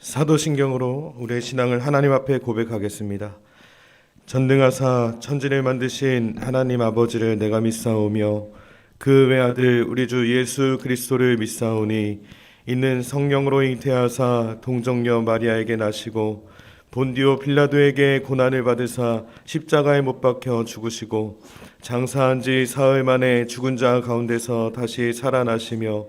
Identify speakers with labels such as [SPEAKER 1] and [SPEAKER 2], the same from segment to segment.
[SPEAKER 1] 사도신경으로 우리의 신앙을 하나님 앞에 고백하겠습니다. 전능하사 천지를 만드신 하나님 아버지를 내가 믿사오며 그 외아들 우리 주 예수 그리스도를 믿사오니 이는 성령으로 잉태하사 동정녀 마리아에게 나시고 본디오 빌라도에게 고난을 받으사 십자가에 못 박혀 죽으시고 장사한 지 사흘 만에 죽은 자 가운데서 다시 살아나시며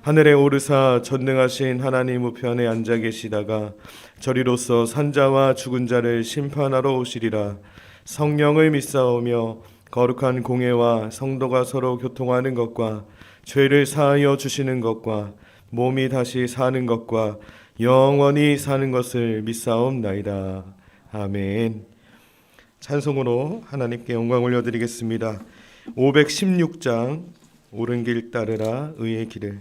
[SPEAKER 1] 하늘에 오르사 전능하신 하나님 우편에 앉아 계시다가 저리로서 산자와 죽은 자를 심판하러 오시리라. 성령을 믿사오며 거룩한 공회와 성도가 서로 교통하는 것과 죄를 사하여 주시는 것과 몸이 다시 사는 것과 영원히 사는 것을 믿사옵나이다. 아멘. 찬송으로 하나님께 영광 올려드리겠습니다. 516장 옳은 길 따르라 의의 길을.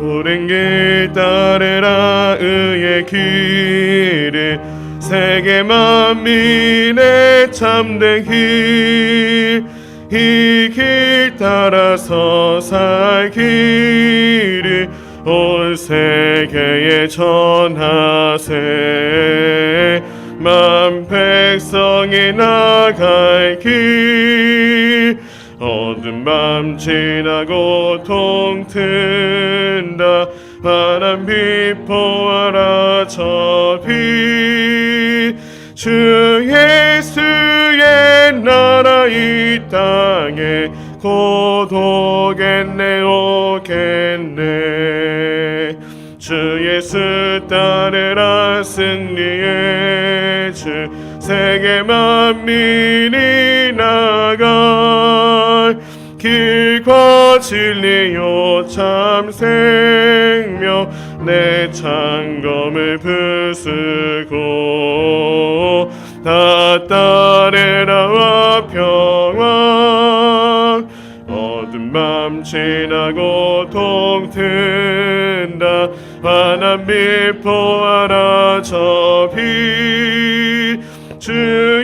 [SPEAKER 1] 옳은 길 따르라 의의 길을 세계 만민의 참된 길 이 길 따라서 살 길을 온 세계에 전하세 만 백성이 나갈 길 어두운 밤 지나고 동튼다 환한 빛 보아라 저 빛 주 예수의 나라 이 땅에 곧 오겠네 오겠네 주 예수 따르라 승리의 주 세계 만민이 나갈 길과 진리요 참 생명 내 창검을 부수고 다 따르라와 평강 어두운 밤 지나고 동튼다 환한 빛 보아라 저 빛 주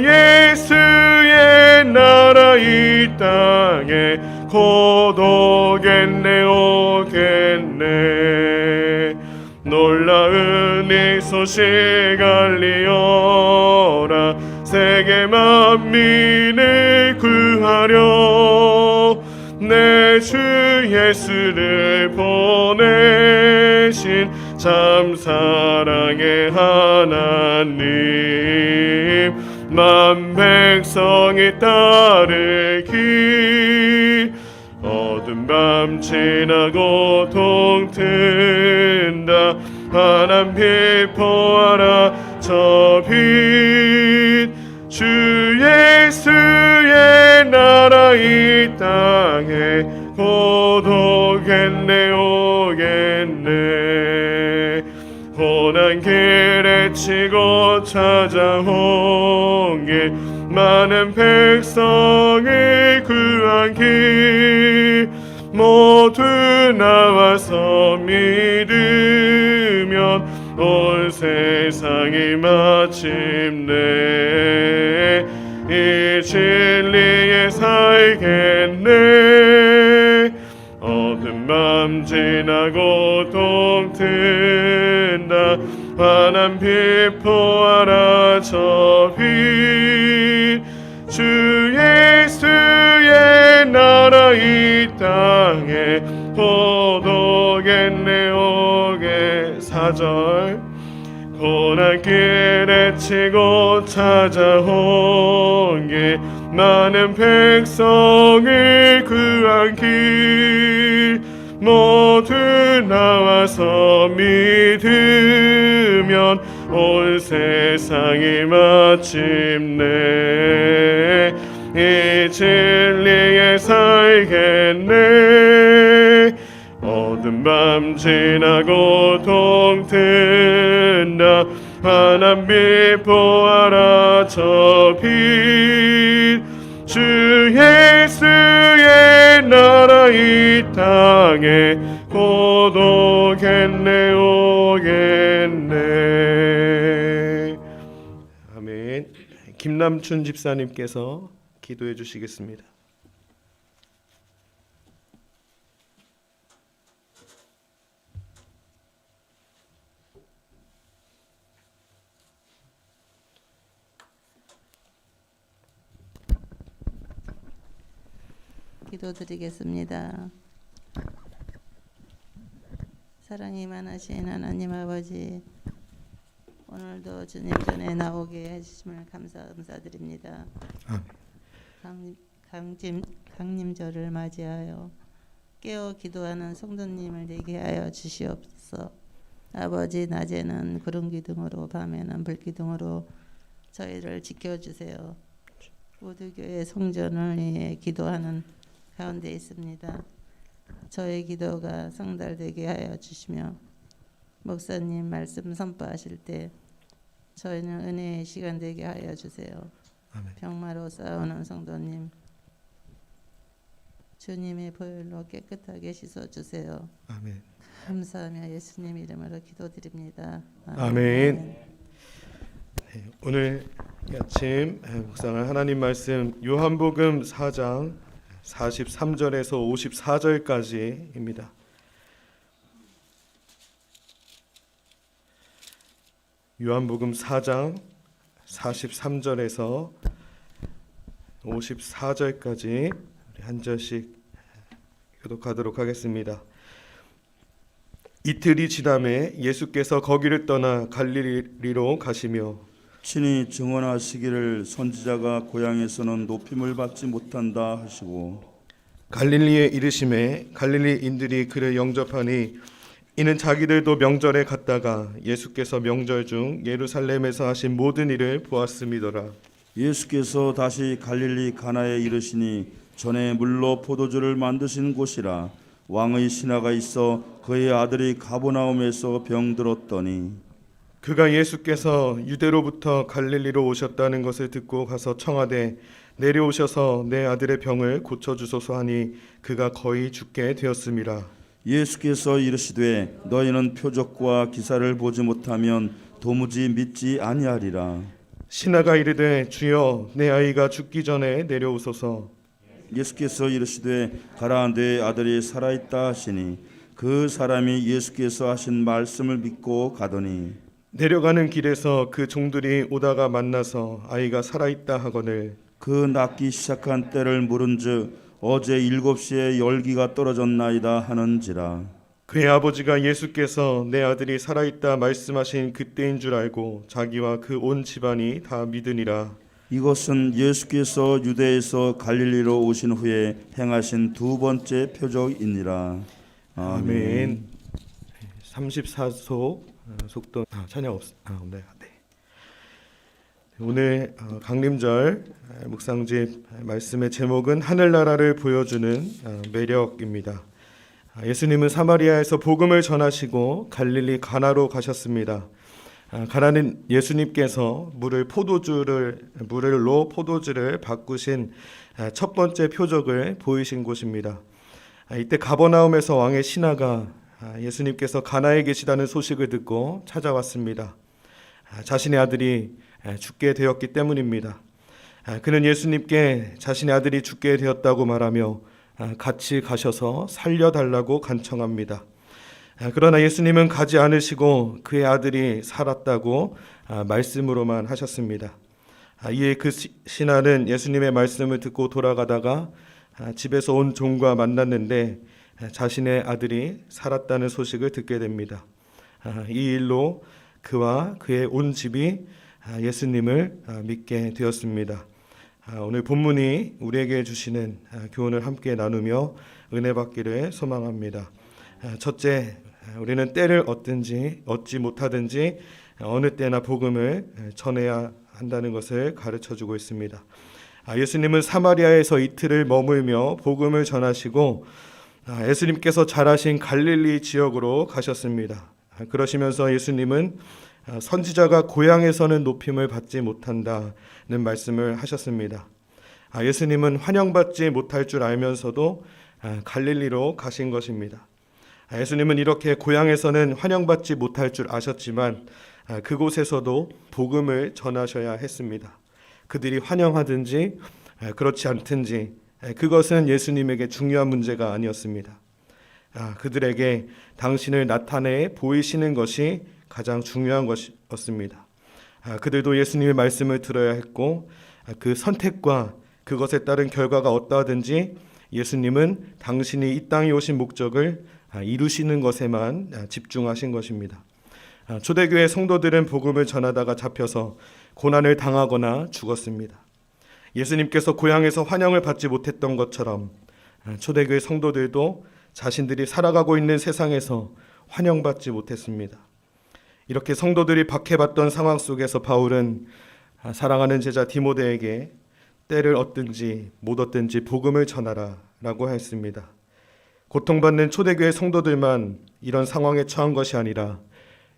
[SPEAKER 1] 예수의 나라 이 땅에 곧 오겠네 오겠네 놀라운 이 소식 알리어라 세계 만민을 구하려 내 주 예수를 보내신 참 사랑의 하나님 만 백성이 따를 길 어두운 밤 지나고 동튼다 환한 빛 보아라 저 빛 주 예수의 나라 이 땅에 곧 오겠네 오겠네 고난 길에 치고 찾아온 길 많은 백성을 구한 길 모두 나와서 믿으면 온 세상이 마침내 이 진리에 살겠네 어두운 밤 지나고 동튼다 환한 빛 보아라 저 빛 주 예수의 나라 이 땅에 곧 오겠네 오게 4절 고난 길에 치고 찾아온 길 많은 백성을 구한 길 모두 나와서 믿으면 온 세상이 마침내 이 진리에 살겠네 어두운 밤 지나고 동튼다 환한 빛 보아라 저 빛 주 예수의 나라 이 땅에 곧 오겠네 오겠네. 아멘. 김남춘 집사님께서 기도해 주시겠습니다.
[SPEAKER 2] 기도드리겠습니다. 사랑이 많으신 하나님 아버지, 오늘도 주님 전에 나오게 해주심을 감사드립니다. 강림절을 맞이하여 깨어 기도하는 성도님을 되게 하여 주시옵소서. 아버지, 낮에는 구름 기둥으로 밤에는 불 기둥으로 저희를 지켜주세요. 모두교회 성전을 위해 기도하는 가운데 있습니다. 저의 기도가 성달되게 하여 주시며 목사님 말씀 선포하실 때 저희는 은혜의 시간 되게 하여 주세요.
[SPEAKER 1] 아멘.
[SPEAKER 2] 병마로 싸우는 성도님 주님의 보혈로 깨끗하게 씻어주세요.
[SPEAKER 1] 아멘.
[SPEAKER 2] 감사하며 예수님 이름으로 기도드립니다.
[SPEAKER 1] 아멘. 네, 오늘 아침 묵상할 하나님 말씀 요한복음 4장 43절에서 54절까지입니다. 요한복음 4장 43절에서 54절까지 한 절씩 교독하도록 하겠습니다. 이틀이 지남에 예수께서 거기를 떠나 갈릴리로 가시며
[SPEAKER 3] 친히 증언하시기를 선지자가 고향에서는 높임을 받지 못한다 하시고
[SPEAKER 1] 갈릴리에 이르심에 갈릴리인들이 그를 영접하니 이는 자기들도 명절에 갔다가 예수께서 명절 중 예루살렘에서 하신 모든 일을 보았음이더라.
[SPEAKER 3] 예수께서 다시 갈릴리 가나에 이르시니 전에 물로 포도주를 만드신 곳이라. 왕의 신하가 있어 그의 아들이 가버나움에서 병들었더니
[SPEAKER 1] 그가 예수께서 유대로부터 갈릴리로 오셨다는 것을 듣고 가서 청하되 내려오셔서 내 아들의 병을 고쳐주소서 하니 그가 거의 죽게 되었음이라.
[SPEAKER 3] 예수께서 이르시되 너희는 표적과 기사를 보지 못하면 도무지 믿지 아니하리라.
[SPEAKER 1] 신하가 이르되 주여 내 아이가 죽기 전에 내려오소서.
[SPEAKER 3] 예수께서 이르시되 가라 내 아들이 살아있다 하시니 그 사람이 예수께서 하신 말씀을 믿고 가더니
[SPEAKER 1] 내려가는 길에서 그 종들이 오다가 만나서 아이가 살아있다 하거늘
[SPEAKER 3] 그 낫기 시작한 때를 물은즉 어제 7시에 열기가 떨어졌나이다 하는지라.
[SPEAKER 1] 그의 아버지가 예수께서 내 아들이 살아있다 말씀하신 그때인 줄 알고 자기와 그 온 집안이 다 믿으니라.
[SPEAKER 3] 이것은 예수께서 유대에서 갈릴리로 오신 후에 행하신 두 번째 표적이니라.
[SPEAKER 1] 아멘. 34소 속도 찬양 없네. 네. 오늘 강림절 묵상집 말씀의 제목은 하늘나라를 보여주는 매력입니다. 예수님은 사마리아에서 복음을 전하시고 갈릴리 가나로 가셨습니다. 가나는 예수님께서 물을 포도주를 바꾸신 첫 번째 표적을 보이신 곳입니다. 이때 가버나움에서 왕의 신하가 예수님께서 가나에 계시다는 소식을 듣고 찾아왔습니다. 자신의 아들이 죽게 되었기 때문입니다. 그는 예수님께 자신의 아들이 죽게 되었다고 말하며 같이 가셔서 살려달라고 간청합니다. 그러나 예수님은 가지 않으시고 그의 아들이 살았다고 말씀으로만 하셨습니다. 이에 그 신하는 예수님의 말씀을 듣고 돌아가다가 집에서 온 종과 만났는데 자신의 아들이 살았다는 소식을 듣게 됩니다. 이 일로 그와 그의 온 집이 예수님을 믿게 되었습니다. 오늘 본문이 우리에게 주시는 교훈을 함께 나누며 은혜 받기를 소망합니다. 첫째, 우리는 때를 얻지 못하든지 어느 때나 복음을 전해야 한다는 것을 가르쳐주고 있습니다. 예수님은 사마리아에서 이틀을 머물며 복음을 전하시고 예수님께서 자라신 갈릴리 지역으로 가셨습니다. 그러시면서 예수님은 선지자가 고향에서는 높임을 받지 못한다는 말씀을 하셨습니다. 예수님은 환영받지 못할 줄 알면서도 갈릴리로 가신 것입니다. 예수님은 이렇게 고향에서는 환영받지 못할 줄 아셨지만 그곳에서도 복음을 전하셔야 했습니다. 그들이 환영하든지 그렇지 않든지 그것은 예수님에게 중요한 문제가 아니었습니다. 그들에게 당신을 나타내 보이시는 것이 가장 중요한 것이었습니다. 그들도 예수님의 말씀을 들어야 했고 그 선택과 그것에 따른 결과가 어떠하든지 예수님은 당신이 이 땅에 오신 목적을 이루시는 것에만 집중하신 것입니다. 초대교회 성도들은 복음을 전하다가 잡혀서 고난을 당하거나 죽었습니다. 예수님께서 고향에서 환영을 받지 못했던 것처럼 초대교회 성도들도 자신들이 살아가고 있는 세상에서 환영받지 못했습니다. 이렇게 성도들이 박해받던 상황 속에서 바울은 사랑하는 제자 디모데에게 때를 얻든지 못 얻든지 복음을 전하라 라고 했습니다. 고통받는 초대교회 성도들만 이런 상황에 처한 것이 아니라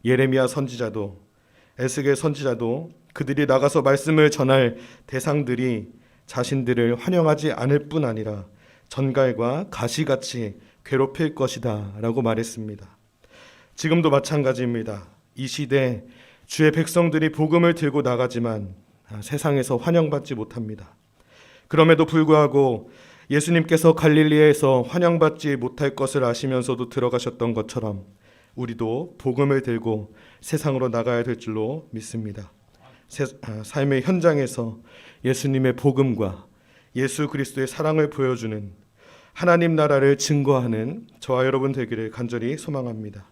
[SPEAKER 1] 예레미야 선지자도 에스겔 선지자도 그들이 나가서 말씀을 전할 대상들이 자신들을 환영하지 않을 뿐 아니라 전갈과 가시같이 괴롭힐 것이다 라고 말했습니다. 지금도 마찬가지입니다. 이 시대 주의 백성들이 복음을 들고 나가지만 세상에서 환영받지 못합니다. 그럼에도 불구하고 예수님께서 갈릴리에서 환영받지 못할 것을 아시면서도 들어가셨던 것처럼 우리도 복음을 들고 세상으로 나가야 될 줄로 믿습니다. 삶의 현장에서 예수님의 복음과 예수 그리스도의 사랑을 보여주는 하나님 나라를 증거하는 저와 여러분 되기를 간절히 소망합니다.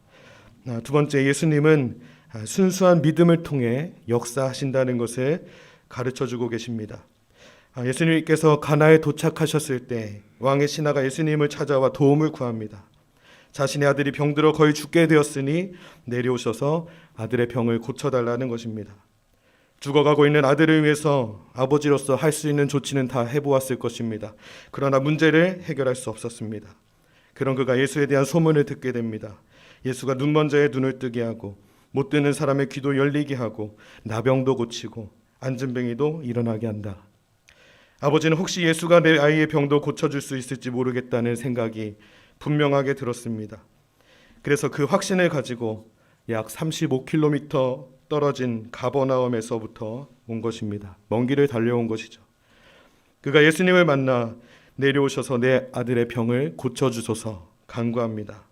[SPEAKER 1] 두 번째, 예수님은 순수한 믿음을 통해 역사하신다는 것을 가르쳐주고 계십니다. 예수님께서 가나에 도착하셨을 때 왕의 신하가 예수님을 찾아와 도움을 구합니다. 자신의 아들이 병들어 거의 죽게 되었으니 내려오셔서 아들의 병을 고쳐달라는 것입니다. 죽어가고 있는 아들을 위해서 아버지로서 할 수 있는 조치는 다 해보았을 것입니다. 그러나 문제를 해결할 수 없었습니다. 그런 그가 예수에 대한 소문을 듣게 됩니다. 예수가 눈 먼 자의 눈을 뜨게 하고 못 듣는 사람의 귀도 열리게 하고 나병도 고치고 안진뱅이도 일어나게 한다. 아버지는 혹시 예수가 내 아이의 병도 고쳐줄 수 있을지 모르겠다는 생각이 분명하게 들었습니다. 그래서 그 확신을 가지고 약 35km 떨어진 가버나움에서부터 온 것입니다. 먼 길을 달려온 것이죠. 그가 예수님을 만나 내려오셔서 내 아들의 병을 고쳐주소서 간구합니다.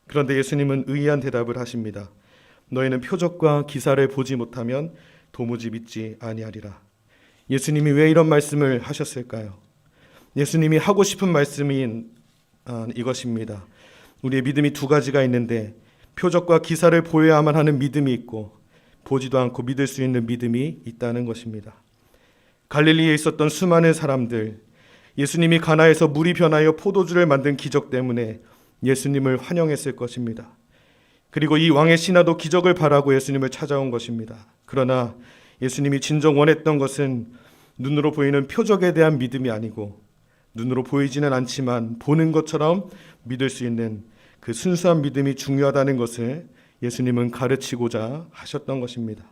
[SPEAKER 1] 그런데 예수님은 의아한 대답을 하십니다. 너희는 표적과 기사를 보지 못하면 도무지 믿지 아니하리라. 예수님이 왜 이런 말씀을 하셨을까요? 예수님이 하고 싶은 말씀인 이것입니다. 우리의 믿음이 두 가지가 있는데 표적과 기사를 보여야만 하는 믿음이 있고 보지도 않고 믿을 수 있는 믿음이 있다는 것입니다. 갈릴리에 있었던 수많은 사람들, 예수님이 가나에서 물이 변하여 포도주를 만든 기적 때문에 예수님을 환영했을 것입니다. 그리고 이 왕의 신하도 기적을 바라고 예수님을 찾아온 것입니다. 그러나 예수님이 진정 원했던 것은 눈으로 보이는 표적에 대한 믿음이 아니고 눈으로 보이지는 않지만 보는 것처럼 믿을 수 있는 그 순수한 믿음이 중요하다는 것을 예수님은 가르치고자 하셨던 것입니다.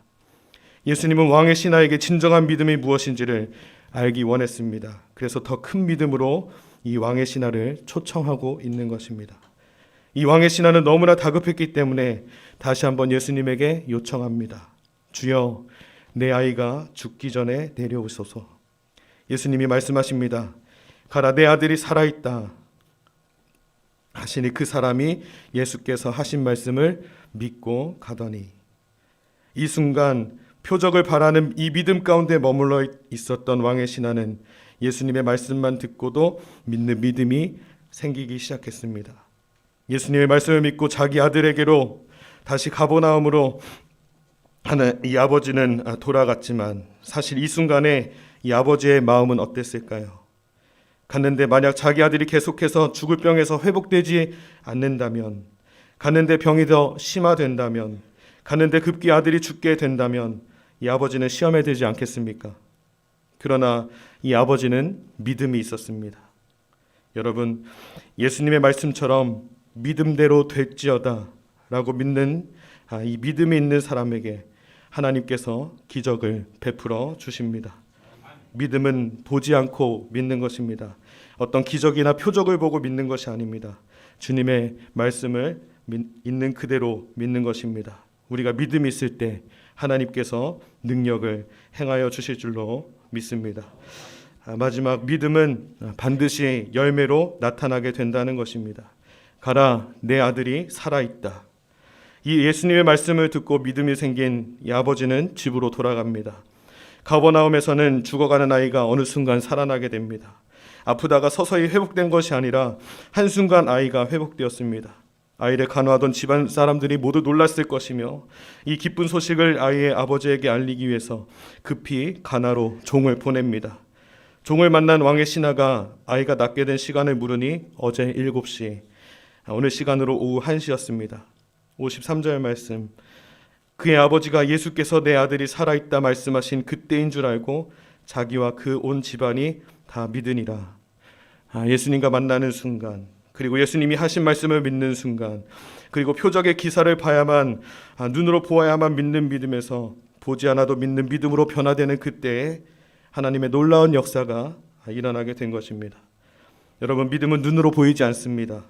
[SPEAKER 1] 예수님은 왕의 신하에게 진정한 믿음이 무엇인지를 알기 원했습니다. 그래서 더 큰 믿음으로 이 왕의 신하를 초청하고 있는 것입니다. 이 왕의 신하는 너무나 다급했기 때문에 다시 한번 예수님에게 요청합니다. 주여, 내 아이가 죽기 전에 내려오소서. 예수님이 말씀하십니다. 가라, 내 아들이 살아있다 하시니 그 사람이 예수께서 하신 말씀을 믿고 가더니, 이 순간 표적을 바라는 이 믿음 가운데 머물러 있었던 왕의 신하는 예수님의 말씀만 듣고도 믿는 믿음이 생기기 시작했습니다. 예수님의 말씀을 믿고 자기 아들에게로 다시 가버나움으로 하는 이 아버지는 돌아갔지만 사실 이 순간에 이 아버지의 마음은 어땠을까요? 갔는데 만약 자기 아들이 계속해서 죽을 병에서 회복되지 않는다면, 갔는데 병이 더 심화된다면, 갔는데 급기 아들이 죽게 된다면 이 아버지는 시험에 들지 않겠습니까? 그러나 이 아버지는 믿음이 있었습니다. 여러분, 예수님의 말씀처럼 믿음대로 될지어다 라고 믿는 이 믿음이 있는 사람에게 하나님께서 기적을 베풀어 주십니다. 믿음은 보지 않고 믿는 것입니다. 어떤 기적이나 표적을 보고 믿는 것이 아닙니다. 주님의 말씀을 있는 그대로 믿는 것입니다. 우리가 믿음이 있을 때 하나님께서 능력을 행하여 주실 줄로 믿습니다. 마지막 믿음은 반드시 열매로 나타나게 된다는 것입니다. 가라, 내 아들이 살아있다. 이 예수님의 말씀을 듣고 믿음이 생긴 이 아버지는 집으로 돌아갑니다. 가버나움에서는 죽어가는 아이가 어느 순간 살아나게 됩니다. 아프다가 서서히 회복된 것이 아니라 한순간 아이가 회복되었습니다. 아이를 간호하던 집안 사람들이 모두 놀랐을 것이며 이 기쁜 소식을 아이의 아버지에게 알리기 위해서 급히 가나로 종을 보냅니다. 종을 만난 왕의 신하가 아이가 낳게 된 시간을 물으니 어제 7시, 오늘 시간으로 오후 1시였습니다. 53절 말씀, 그의 아버지가 예수께서 내 아들이 살아있다 말씀하신 그때인 줄 알고 자기와 그 온 집안이 다 믿으니라. 예수님과 만나는 순간, 그리고 예수님이 하신 말씀을 믿는 순간, 그리고 표적의 기사를 봐야만, 눈으로 보아야만 믿는 믿음에서 보지 않아도 믿는 믿음으로 변화되는 그때에 하나님의 놀라운 역사가 일어나게 된 것입니다. 여러분, 믿음은 눈으로 보이지 않습니다.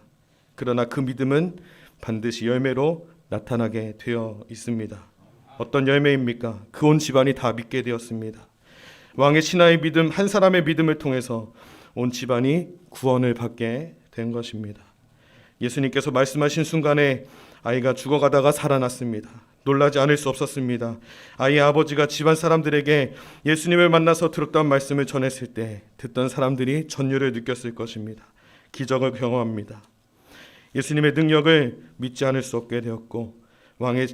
[SPEAKER 1] 그러나 그 믿음은 반드시 열매로 나타나게 되어 있습니다. 어떤 열매입니까? 그 온 집안이 다 믿게 되었습니다. 왕의 신하의 믿음, 한 사람의 믿음을 통해서 온 집안이 구원을 받게 된 것입니다. 예수님께서 말씀하신 순간에 아이가 죽어가다가 살아났습니다. 놀라지 않을 수 없었습니다. 아이의 아버지가 집안 사람들에게 예수님을 만나서 들었던 말씀을 전했을 때 듣던 사람들이 전율을 느꼈을 것입니다. 기적을 경험합니다. 예수님의 능력을 믿지 않을 수 없게 되었고 왕의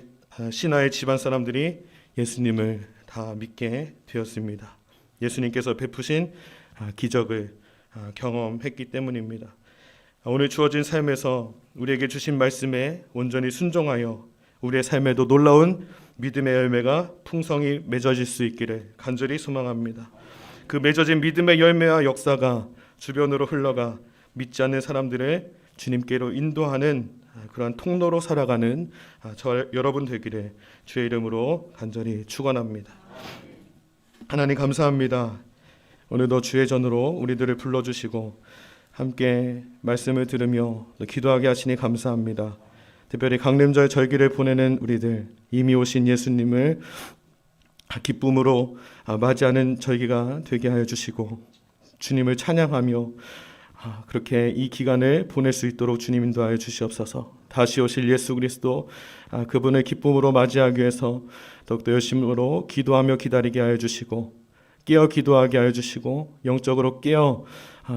[SPEAKER 1] 신하의 집안 사람들이 예수님을 다 믿게 되었습니다. 예수님께서 베푸신 기적을 경험했기 때문입니다. 오늘 주어진 삶에서 우리에게 주신 말씀에 온전히 순종하여 우리의 삶에도 놀라운 믿음의 열매가 풍성히 맺어질 수 있기를 간절히 소망합니다. 그 맺어진 믿음의 열매와 역사가 주변으로 흘러가 믿지 않는 사람들을 주님께로 인도하는 그러한 통로로 살아가는 여러분 되기를 주의 이름으로 간절히 축원합니다. 하나님 감사합니다. 오늘도 주의 전으로 우리들을 불러주시고 함께 말씀을 들으며 기도하게 하시니 감사합니다. 특별히 강림절 절기를 보내는 우리들, 이미 오신 예수님을 기쁨으로 맞이하는 절기가 되게 하여 주시고 주님을 찬양하며 그렇게 이 기간을 보낼 수 있도록 주님 인도하여 주시옵소서. 다시 오실 예수 그리스도 그분을 기쁨으로 맞이하기 위해서 더욱더 열심으로 기도하며 기다리게 하여 주시고 깨어 기도하게 하여 주시고 영적으로 깨어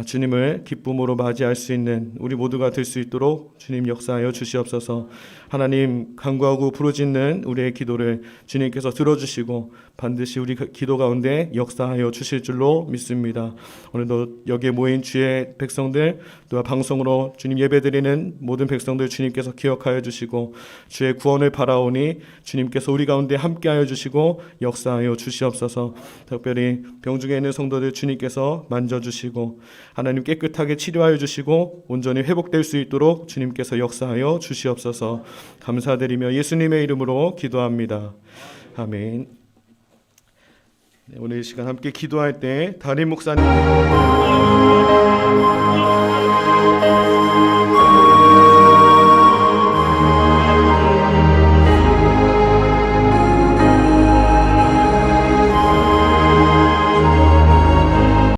[SPEAKER 1] 주님을 기쁨으로 맞이할 수 있는 우리 모두가 될 수 있도록 주님 역사하여 주시옵소서. 하나님 간구하고 부르짖는 우리의 기도를 주님께서 들어주시고 반드시 우리 기도 가운데 역사하여 주실 줄로 믿습니다. 오늘도 여기에 모인 주의 백성들 또 방송으로 주님 예배드리는 모든 백성들 주님께서 기억하여 주시고 주의 구원을 바라오니 주님께서 우리 가운데 함께하여 주시고 역사하여 주시옵소서. 특별히 병중에 있는 성도들 주님께서 만져주시고 하나님 깨끗하게 치료하여 주시고 온전히 회복될 수 있도록 주님께서 역사하여 주시옵소서. 감사드리며 예수님의 이름으로 기도합니다. 아멘. 네, 오늘 이 시간 함께 기도할 때 담임 목사님